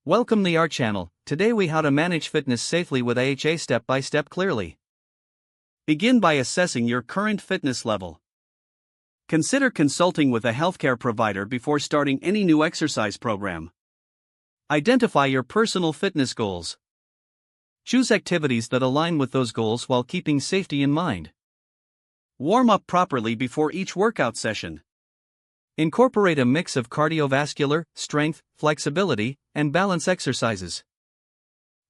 Welcome to our channel. Today we how to manage fitness safely with AHA step by step clearly. Begin by assessing your current fitness level. Consider consulting with a healthcare provider before starting any new exercise program. Identify your personal fitness goals. Choose activities that align with those goals while keeping safety in mind. Warm up properly before each workout session. Incorporate a mix of cardiovascular, strength, flexibility, and balance exercises.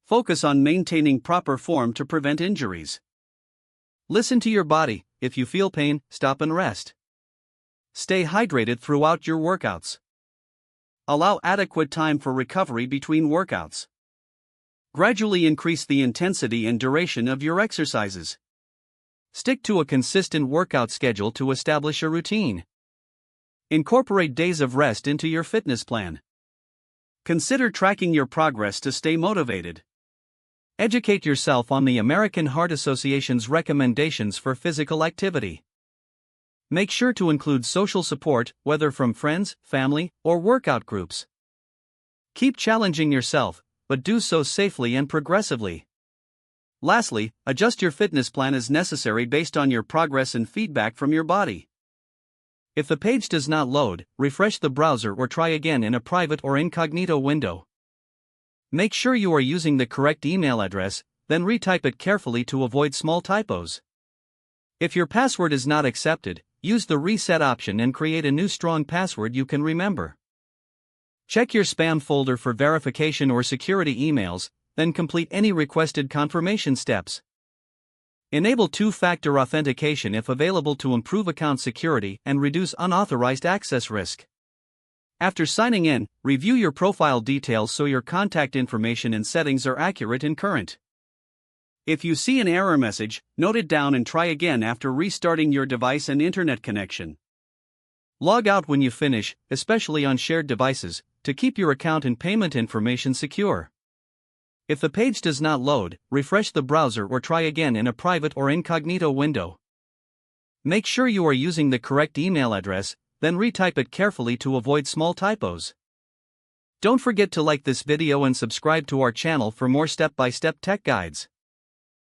Focus on maintaining proper form to prevent injuries. Listen to your body. If you feel pain, stop and rest. Stay hydrated throughout your workouts. Allow adequate time for recovery between workouts. Gradually increase the intensity and duration of your exercises. Stick to a consistent workout schedule to establish a routine. Incorporate days of rest into your fitness plan. Consider tracking your progress to stay motivated. Educate yourself on the American Heart Association's recommendations for physical activity. Make sure to include social support, whether from friends, family, or workout groups. Keep challenging yourself, but do so safely and progressively. Lastly, adjust your fitness plan as necessary based on your progress and feedback from your body. If the page does not load, refresh the browser or try again in a private or incognito window. Make sure you are using the correct email address, then retype it carefully to avoid small typos. If your password is not accepted, use the reset option and create a new strong password you can remember. Check your spam folder for verification or security emails, then complete any requested confirmation steps. Enable two-factor authentication if available to improve account security and reduce unauthorized access risk. After signing in, review your profile details so your contact information and settings are accurate and current. If you see an error message, note it down and try again after restarting your device and internet connection. Log out when you finish, especially on shared devices, to keep your account and payment information secure. If the page does not load, refresh the browser or try again in a private or incognito window. Make sure you are using the correct email address, then retype it carefully to avoid small typos. Don't forget to like this video and subscribe to our channel for more step-by-step tech guides.